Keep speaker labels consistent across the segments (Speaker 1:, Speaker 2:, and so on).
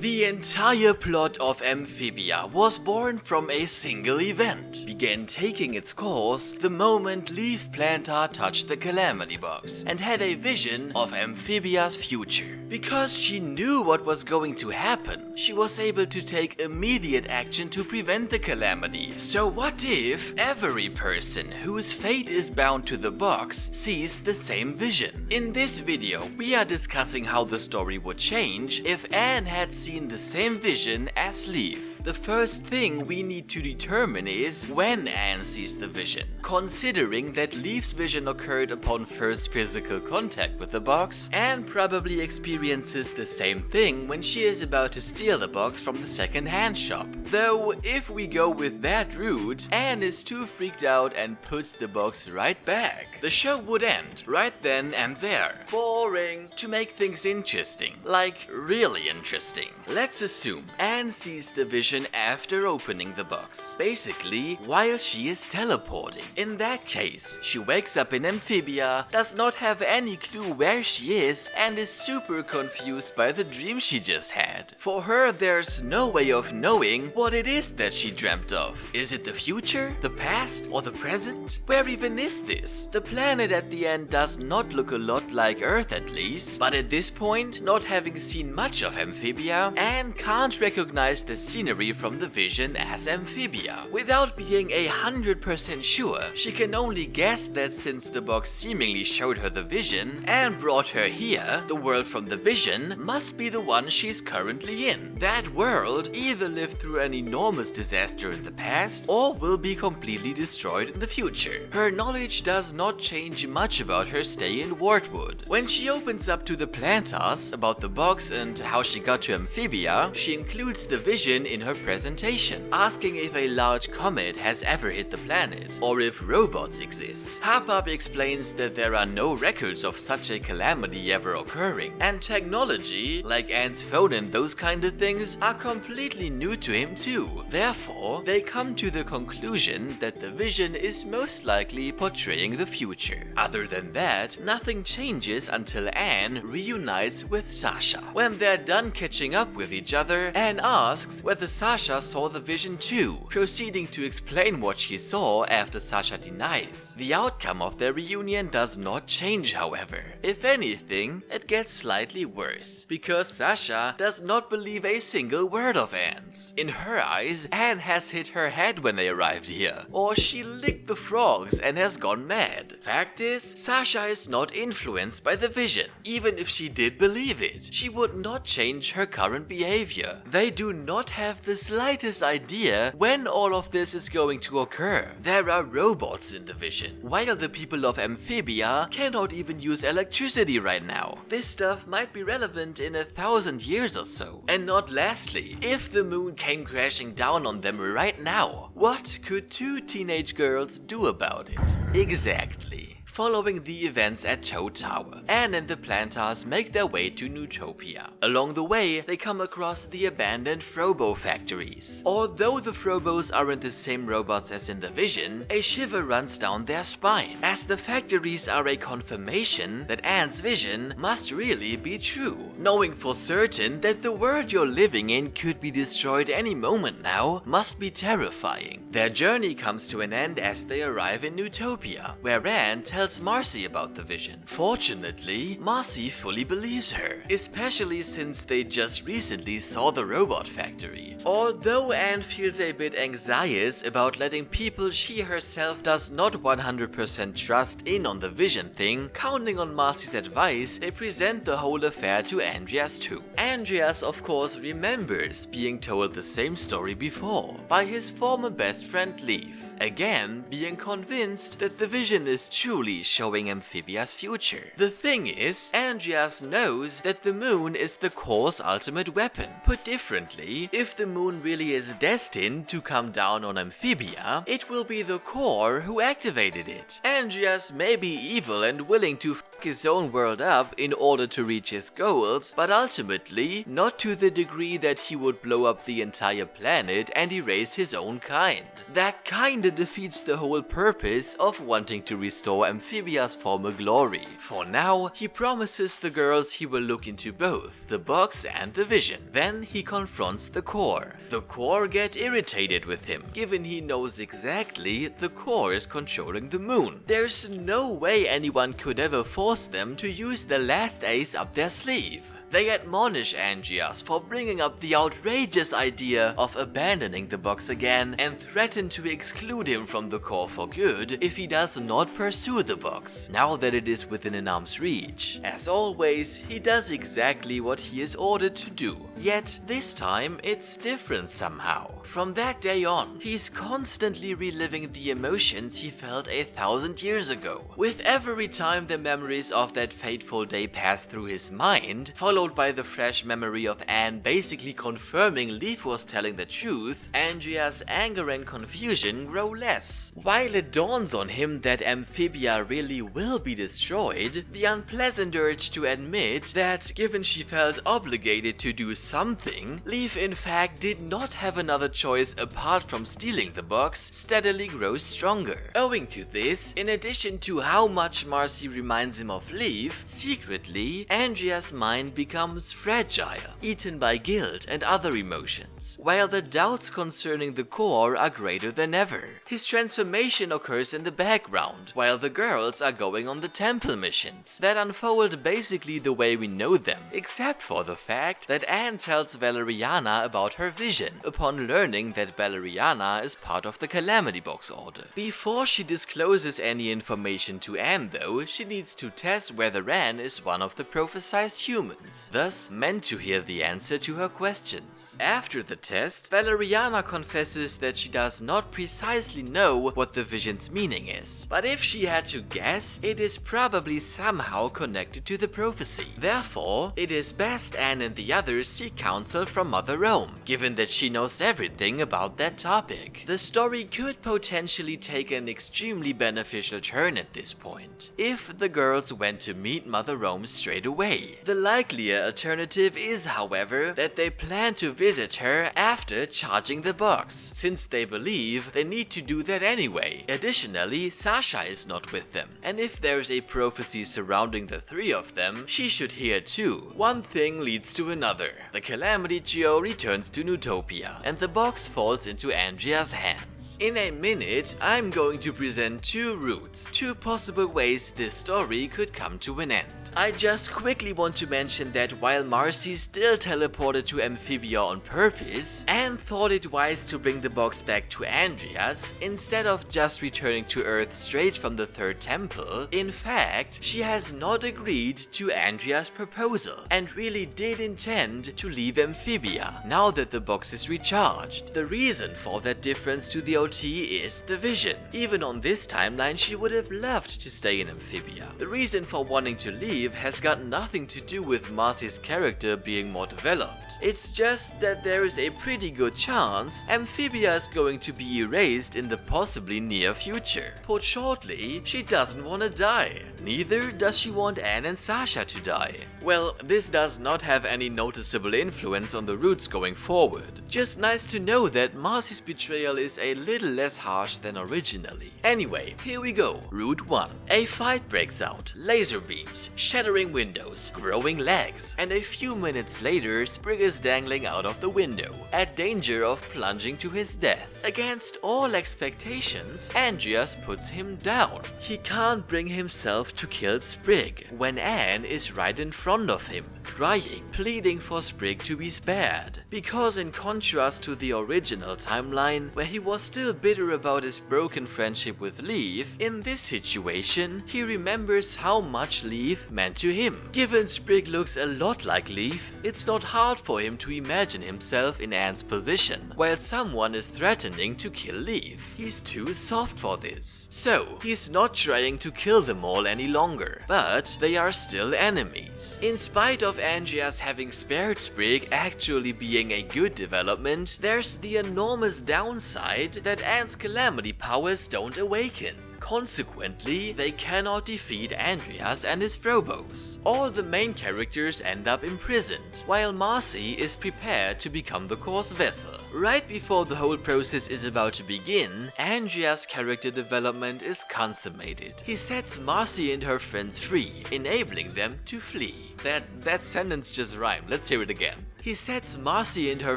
Speaker 1: The entire plot of Amphibia was born from a single event, began taking its course the moment Leif Plantar touched the calamity box and had a vision of Amphibia's future. Because she knew what was going to happen, she was able to take immediate action to prevent the calamity. So what if every person whose fate is bound to the box sees the same vision? In this video, we are discussing how the story would change if Anne had seen the same vision as Leif. The first thing we need to determine is when Anne sees the vision. Considering that Leif's vision occurred upon first physical contact with the box, Anne probably experiences the same thing when she is about to steal the box from the second-hand shop. Though, if we go with that route, Anne is too freaked out and puts the box right back. The show would end right then and there. Boring. To make things interesting, like really interesting, let's assume Anne sees the vision after opening the box, basically while she is teleporting. In that case, she wakes up in Amphibia, does not have any clue where she is, and is super confused by the dream she just had. For her, there's no way of knowing what it is that she dreamt of. Is it the future, the past, or the present? Where even is this? The planet at the end does not look a lot like Earth, at least, but at this point, not having seen much of Amphibia, Anne can't recognize the scenery from the vision as Amphibia. Without being 100% sure, she can only guess that since the box seemingly showed her the vision and brought her here, the world from the vision must be the one she's currently in. That world either lived through an enormous disaster in the past or will be completely destroyed in the future. Her knowledge does not change much about her stay in Wardwood. When she opens up to the Plantars about the box and how she got to Amphibia, she includes the vision in her presentation, asking if a large comet has ever hit the planet or if robots exist. Hapab explains that there are no records of such a calamity ever occurring, and technology, like Anne's phone and those kind of things, are completely new to him too. Therefore, they come to the conclusion that the vision is most likely portraying the future. Other than that, nothing changes until Anne reunites with Sasha. When they're done catching up with each other, Anne asks whether Sasha saw the vision too, proceeding to explain what she saw after Sasha denies. The outcome of their reunion does not change, however. If anything, it gets slightly worse, because Sasha does not believe a single word of Anne's. In her eyes, Anne has hit her head when they arrived here, or she licked the frogs and has gone mad. Fact is, Sasha is not influenced by the vision. Even if she did believe it, she would not change her current behavior. They do not have the slightest idea when all of this is going to occur. There are robots in the vision, while the people of Amphibia cannot even use electricity right now. This stuff might be relevant in 1,000 years or so. And not lastly, if the moon came crashing down on them right now, what could two teenage girls do about it? Exactly. Following the events at Toad Tower, Anne and the Plantars make their way to Newtopia. Along the way, they come across the abandoned Frobo factories. Although the Frobos aren't the same robots as in the vision, a shiver runs down their spine, as the factories are a confirmation that Anne's vision must really be true. Knowing for certain that the world you're living in could be destroyed any moment now must be terrifying. Their journey comes to an end as they arrive in Newtopia, where Anne tells Marcy about the vision. Fortunately, Marcy fully believes her, especially since they just recently saw the robot factory. Although Anne feels a bit anxious about letting people she herself does not 100% trust in on the vision thing, counting on Marcy's advice, they present the whole affair to Andrias too. Andrias, of course, remembers being told the same story before by his former best friend Leif, again being convinced that the vision is truly showing Amphibia's future. The thing is, Andrias knows that the moon is the core's ultimate weapon. Put differently, if the moon really is destined to come down on Amphibia, it will be the core who activated it. Andrias may be evil and willing to f his own world up in order to reach his goals, but ultimately not to the degree that he would blow up the entire planet and erase his own kind. That kinda defeats the whole purpose of wanting to restore Amphibia Amphibia's former glory. For now, he promises the girls he will look into both the box and the vision. Then he confronts the core. The core get irritated with him, given he knows exactly the core is controlling the moon. There's no way anyone could ever force them to use the last ace up their sleeve. They admonish Andrias for bringing up the outrageous idea of abandoning the box again and threaten to exclude him from the core for good if he does not pursue the box, now that it is within an arm's reach. As always, he does exactly what he is ordered to do. Yet this time it's different somehow. From that day on, he's constantly reliving the emotions he felt 1,000 years ago. With every time the memories of that fateful day pass through his mind, followed by the fresh memory of Anne basically confirming Leif was telling the truth, Andrias' anger and confusion grow less. While it dawns on him that Amphibia really will be destroyed, the unpleasant urge to admit that, given she felt obligated to do something, Leif in fact did not have another choice apart from stealing the box, steadily grows stronger. Owing to this, in addition to how much Marcy reminds him of Leif, secretly, Andrias' mind becomes fragile, eaten by guilt and other emotions, while the doubts concerning the core are greater than ever. His transformation occurs in the background, while the girls are going on the temple missions that unfold basically the way we know them, except for the fact that Anne tells Valeriana about her vision, upon learning that Valeriana is part of the Calamity Box Order. Before she discloses any information to Anne though, she needs to test whether Anne is one of the prophesized humans, thus meant to hear the answer to her questions. After the test, Valeriana confesses that she does not precisely know what the vision's meaning is, but if she had to guess, it is probably somehow connected to the prophecy. Therefore, it is best Anne and the others seek counsel from Mother Rome, given that she knows everything about that topic. The story could potentially take an extremely beneficial turn at this point, if the girls went to meet Mother Rome straight away. The likelier alternative is, however, that they plan to visit her after charging the box, since they believe they need to do that anyway. Additionally, Sasha is not with them, and if there's a prophecy surrounding the three of them, she should hear too. One thing leads to another. The Calamity Trio returns to Newtopia, and the box falls into Andrias' hands. In a minute, I'm going to present two routes, two possible ways this story could come to an end. I just quickly want to mention that while Marcy still teleported to Amphibia on purpose, Anne thought it wise to bring the box back to Andrias instead of just returning to Earth straight from the third temple. In fact, she has not agreed to Andrias' proposal and really did intend to leave Amphibia now that the box is recharged. The reason for that difference to the OT is the vision. Even on this timeline, she would have loved to stay in Amphibia. The reason for wanting to leave has got nothing to do with Marcy's character being more developed. It's just that there is a pretty good chance Amphibia is going to be erased in the possibly near future. Put shortly, she doesn't want to die. Neither does she want Anne and Sasha to die. Well, this does not have any noticeable influence on the routes going forward. Just nice to know that Marcy's betrayal is a little less harsh than originally. Anyway, here we go. Route 1. A fight breaks out. Laser beams, shattering windows, growing legs, and a few minutes later, Sprig is dangling out of the window, at danger of plunging to his death. Against all expectations, Andrias puts him down. He can't bring himself to kill Sprig when Anne is right in front of him, crying, pleading for Sprig to be spared. Because in contrast to the original timeline, where he was still bitter about his broken friendship with Leif, in this situation, he remembers how much Leif meant to him. Given Sprig looks a lot like Leif, it's not hard for him to imagine himself in Anne's position, while someone is threatening to kill Leif. He's too soft for this. So, he's not trying to kill them all any longer, but they are still enemies. In spite of Andrias having spared Sprig actually being a good development, there's the enormous downside that Anne's calamity powers don't awaken. Consequently, they cannot defeat Andrias and his Frobos. All the main characters end up imprisoned, while Marcy is prepared to become the core's vessel. Right before the whole process is about to begin, Andrias' character development is consummated. He sets Marcy and her friends free, enabling them to flee. That sentence just rhymed. Let's hear it again. He sets Marcy and her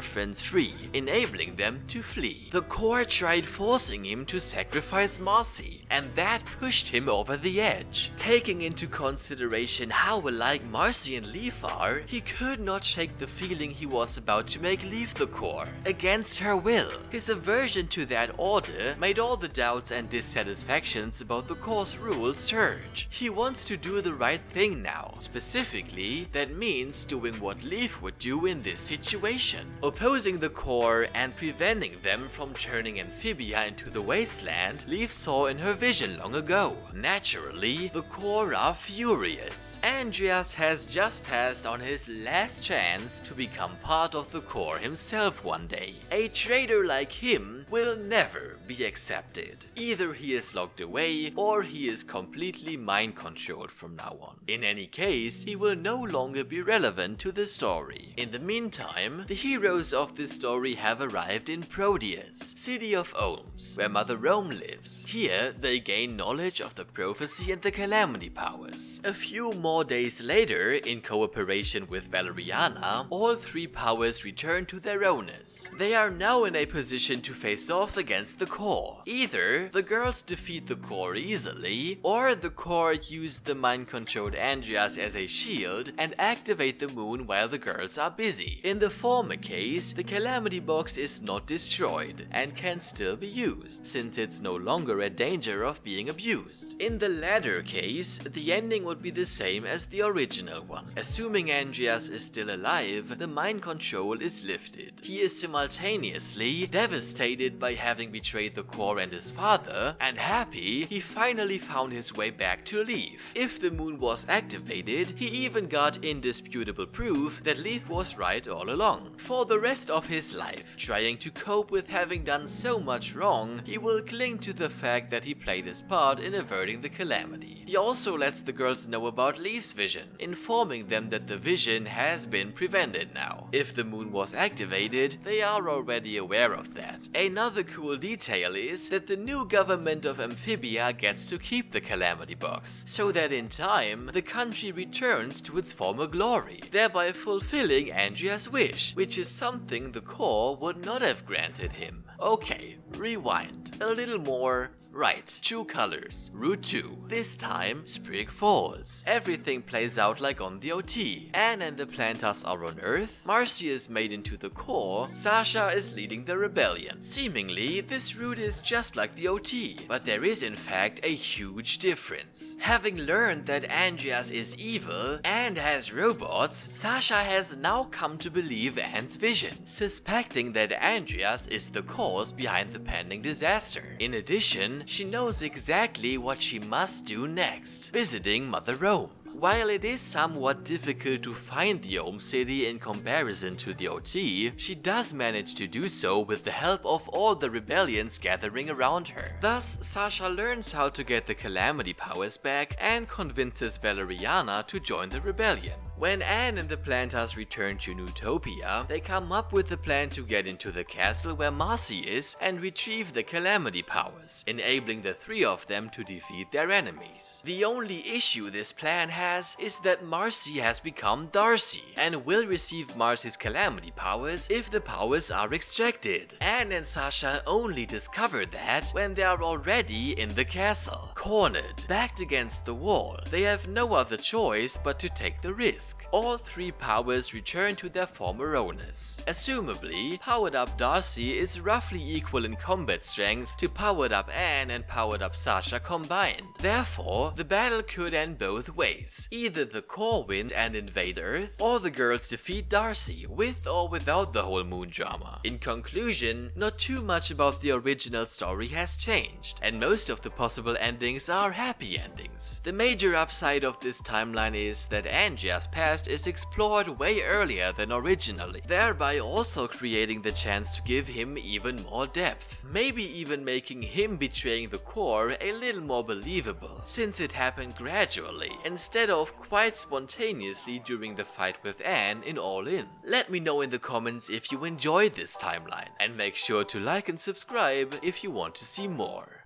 Speaker 1: friends free, enabling them to flee. The core tried forcing him to sacrifice Marcy, and that pushed him over the edge. Taking into consideration how alike Marcy and Leif are, he could not shake the feeling he was about to make Leif the core, against her will. His aversion to that order made all the doubts and dissatisfactions about the core's rules surge. He wants to do the right thing now. Specifically, that means doing what Leif would do in this situation, opposing the core and preventing them from turning Amphibia into the wasteland Leif saw in her vision long ago. Naturally, the core are furious. Andrias has just passed on his last chance to become part of the core himself one day. A traitor like him will never be accepted. Either he is locked away or he is completely mind controlled from now on. In any case, he will no longer be relevant to the story. In the meantime, the heroes of this story have arrived in Proteus, city of Ohms, where Mother Rome lives. Here, they gain knowledge of the prophecy and the calamity powers. A few more days later, in cooperation with Valeriana, all three powers return to their owners. They are now in a position to face off against the core. Either the girls defeat the core easily, or the core use the mind-controlled Andrias as a shield and activate the moon while the girls are busy. In the former case, the calamity box is not destroyed and can still be used, since it's no longer a danger of being abused. In the latter case, the ending would be the same as the original one. Assuming Andrias is still alive, the mind control is lifted. He is simultaneously devastated by having betrayed the core and his father, and happy he finally found his way back to Leif. If the moon was activated, he even got indisputable proof that Leif was right all along. For the rest of his life, trying to cope with having done so much wrong, he will cling to the fact that he played his part in averting the calamity. He also lets the girls know about Leif's vision, informing them that the vision has been prevented now. If the moon was activated, they are already aware of that. Another cool detail is that the new government of Amphibia gets to keep the calamity box, so that in time, the country returns to its former glory, thereby fulfilling Andrias' wish, which is something the core would not have granted him. Okay, rewind. A little more. Right, true colors, Route 2. This time, Sprig Falls. Everything plays out like on the OT. Anne and the Plantars are on Earth, Marcy is made into the core, Sasha is leading the rebellion. Seemingly, this route is just like the OT, but there is in fact a huge difference. Having learned that Andrias is evil and has robots, Sasha has now come to believe Anne's vision, suspecting that Andrias is the cause behind the pending disaster. In addition, she knows exactly what she must do next, visiting Mother Rome. While it is somewhat difficult to find the Ohms city in comparison to the OT, she does manage to do so with the help of all the rebellions gathering around her. Thus, Sasha learns how to get the calamity powers back and convinces Valeriana to join the rebellion. When Anne and the Plantars return to Newtopia, they come up with a plan to get into the castle where Marcy is and retrieve the calamity powers, enabling the three of them to defeat their enemies. The only issue this plan has is that Marcy has become Darcy and will receive Marcy's calamity powers if the powers are extracted. Anne and Sasha only discover that when they are already in the castle. Cornered, backed against the wall, they have no other choice but to take the risk. All three powers return to their former owners. Assumably, powered up Darcy is roughly equal in combat strength to powered up Anne and powered up Sasha combined. Therefore, the battle could end both ways. Either the core wins and invade Earth, or the girls defeat Darcy, with or without the whole moon drama. In conclusion, not too much about the original story has changed, and most of the possible endings are happy endings. The major upside of this timeline is that Andrias' past is explored way earlier than originally, thereby also creating the chance to give him even more depth. Maybe even making him betraying the core a little more believable, since it happened gradually, instead of quite spontaneously during the fight with Anne in All In. Let me know in the comments if you enjoyed this timeline, and make sure to like and subscribe if you want to see more.